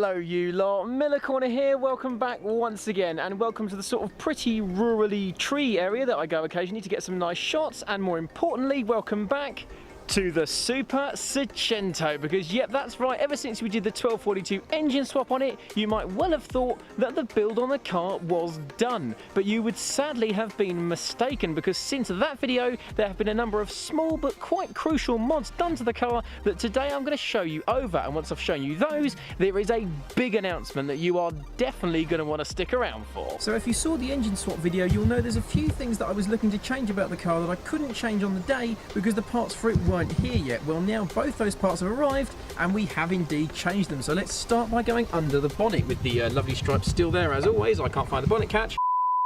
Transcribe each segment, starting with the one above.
Hello you lot, Miller Corner here, welcome back once again and welcome to the sort of pretty rurally tree area that I go occasionally to get some nice shots, and more importantly, welcome back to the Super Seicento, because yep, that's right, ever since we did the 1242 engine swap on it, you might well have thought that the build on the car was done, but you would sadly have been mistaken, because since that video there have been a number of small but quite crucial mods done to the car that today I'm going to show you over, and once I've shown you those, there is a big announcement that you are definitely going to want to stick around for. So if you saw the engine swap video, you'll know there's a few things that I was looking to change about the car that I couldn't change on the day because the parts for it weren't here yet. Well, now both those parts have arrived and we have indeed changed them. So let's start by going under the bonnet with the lovely stripes still there as always. I can't find the bonnet catch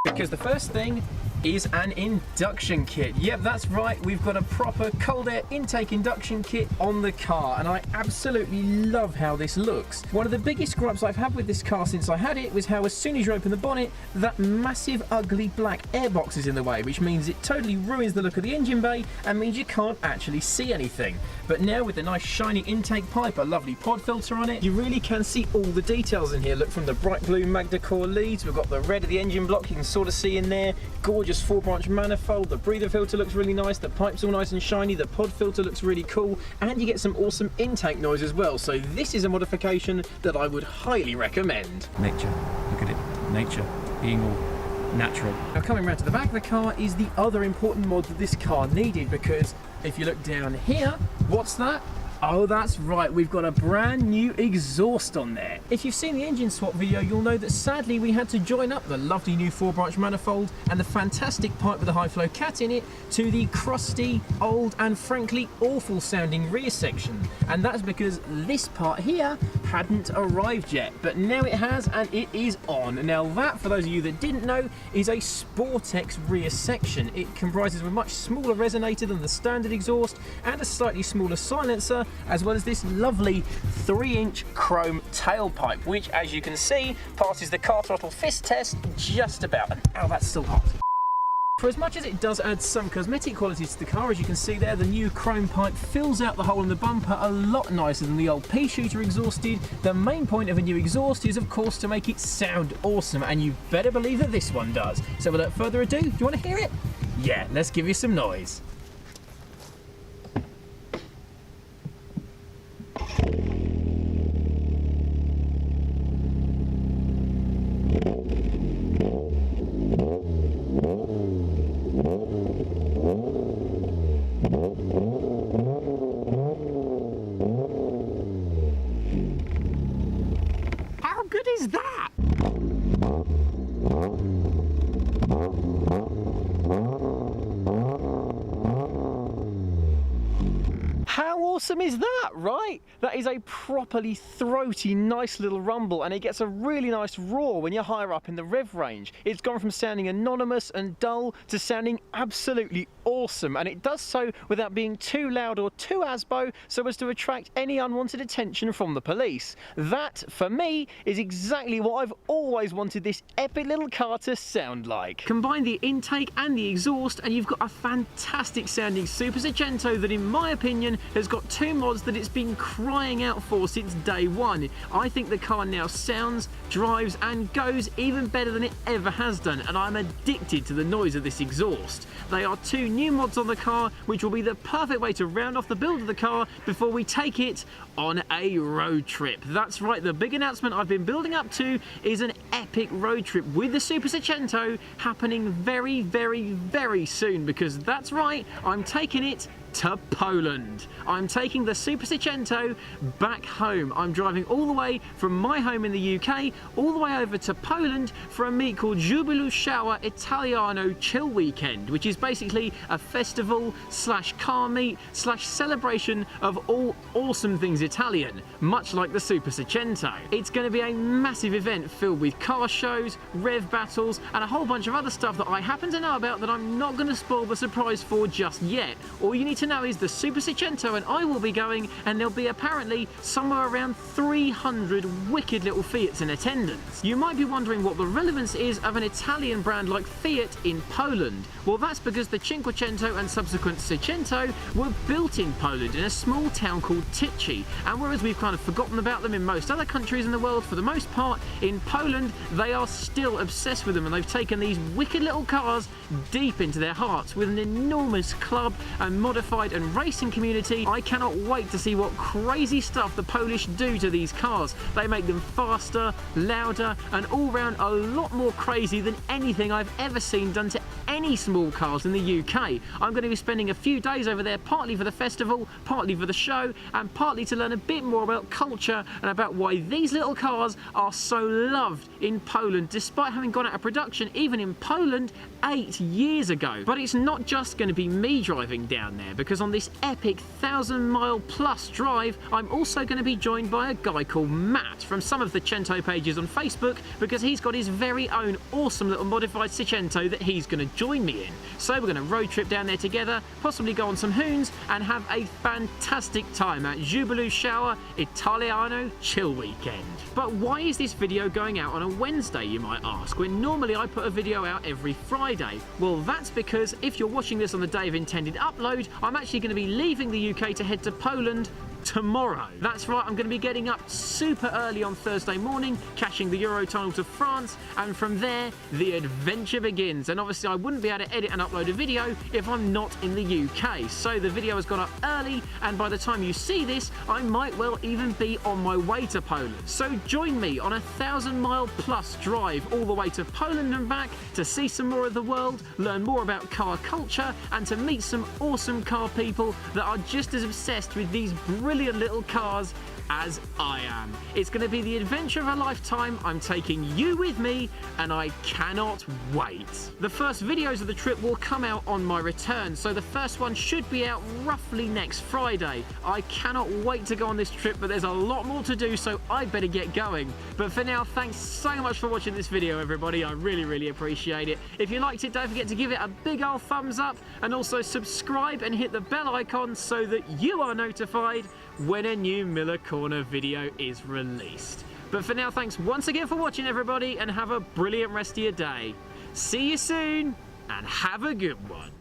because the first thing is an induction kit. Yep, that's right, we've got a proper cold air intake induction kit on the car, and I absolutely love how this looks. One of the biggest gripes I've had with this car since I had it was how as soon as you open the bonnet, that massive ugly black airbox is in the way, which means it totally ruins the look of the engine bay and means you can't actually see anything. But now with the nice shiny intake pipe, a lovely pod filter on it, you really can see all the details in here. Look, from the bright blue Magda Core leads, we've got the red of the engine block, you can sort of see in there, gorgeous 4-branch manifold, the breather filter looks really nice, the pipe's all nice and shiny, the pod filter looks really cool, and you get some awesome intake noise as well. So this is a modification that I would highly recommend. Nature, look at it, nature being all natural. Now coming around to the back of the car is the other important mod that this car needed, because if you look down here, what's that? Oh, that's right, we've got a brand new exhaust on there. If you've seen the engine swap video, you'll know that sadly we had to join up the lovely new 4-branch manifold and the fantastic pipe with the high flow cat in it to the crusty, old and frankly awful sounding rear section. And that's because this part here hadn't arrived yet, but now it has and it is on. Now that, for those of you that didn't know, is a Sportex rear section. It comprises of a much smaller resonator than the standard exhaust and a slightly smaller silencer, as well as this lovely 3-inch chrome tailpipe, which as you can see passes the car throttle fist test just about. And ow, that's still hot. For as much as it does add some cosmetic qualities to the car, as you can see there, the new chrome pipe fills out the hole in the bumper a lot nicer than the old pea shooter exhaust did. The main point of a new exhaust is of course to make it sound awesome, and you better believe that this one does. So without further ado, do you want to hear it? Yeah, let's give you some noise. How good is that? How awesome is that, right? That is a properly throaty, nice little rumble, and it gets a really nice roar when you're higher up in the rev range. It's gone from sounding anonymous and dull to sounding absolutely awesome, and it does so without being too loud or too asbo so as to attract any unwanted attention from the police. That, for me, is exactly what I've always wanted this epic little car to sound like. Combine the intake and the exhaust and you've got a fantastic sounding Super Seicento that, in my opinion, has got two mods that it's been crying out for since day one. I think the car now sounds, drives and goes even better than it ever has done, and I'm addicted to the noise of this exhaust. They are two new mods on the car which will be the perfect way to round off the build of the car before we take it on a road trip. That's right, the big announcement I've been building up to is an epic road trip with the Super Seicento happening very, very, very soon, because that's right, I'm taking it to Poland. I'm taking the Super Seicento back home. I'm driving all the way from my home in the UK all the way over to Poland for a meet called Jubilu Shower Italiano Chill Weekend, which is basically a festival slash car meet slash celebration of all awesome things Italian, much like the Super Seicento. It's going to be a massive event filled with car shows, rev battles and a whole bunch of other stuff that I happen to know about that I'm not going to spoil the surprise for just yet. All you need to know is the Super Seicento, and I will be going, and there'll be apparently somewhere around 300 wicked little Fiats in attendance. You might be wondering what the relevance is of an Italian brand like Fiat in Poland. Well, that's because the Cinquecento and subsequent Seicento were built in Poland in a small town called Tychy, and whereas we've kind of forgotten about them in most other countries in the world, for the most part, in Poland they are still obsessed with them, and they've taken these wicked little cars deep into their hearts with an enormous club and modified and racing community. I cannot wait to see what crazy stuff the Polish do to these cars. They make them faster, louder, and all round a lot more crazy than anything I've ever seen done to any small cars in the UK. I'm going to be spending a few days over there, partly for the festival, partly for the show, and partly to learn a bit more about culture and about why these little cars are so loved in Poland, despite having gone out of production even in Poland 8 years ago. But it's not just going to be me driving down there, because on this epic 1,000-mile plus drive, I'm also going to be joined by a guy called Matt from some of the Cento pages on Facebook, because he's got his very own awesome little modified Seicento that he's going to join me in. So we're going to road trip down there together, possibly go on some hoons, and have a fantastic time at Jubilee Shower Italiano chill weekend. But why is this video going out on a Wednesday, you might ask, when normally I put a video out every Friday? Well, that's because if you're watching this on the day of intended upload, I'm actually going to be leaving the UK to head to Poland tomorrow. That's right, I'm going to be getting up super early on Thursday morning, catching the Eurotunnel to France, and from there the adventure begins. And obviously I wouldn't be able to edit and upload a video if I'm not in the UK, so the video has gone up early, and by the time you see this I might well even be on my way to Poland. So join me on a 1,000-mile plus drive all the way to Poland and back to see some more of the world, learn more about car culture, and to meet some awesome car people that are just as obsessed with these brilliant little cars as I am. It's going to be the adventure of a lifetime. I'm taking you with me, and I cannot wait. The first videos of the trip will come out on my return, so the first one should be out roughly next Friday. I cannot wait to go on this trip, but there's a lot more to do, so I better get going. But for now, thanks so much for watching this video, everybody. I really appreciate it. If you liked it, don't forget to give it a big old thumbs up, and also subscribe and hit the bell icon so that you are notified when a new Miller Corner video is released. But for now, thanks once again for watching, everybody, and have a brilliant rest of your day. See you soon, and have a good one.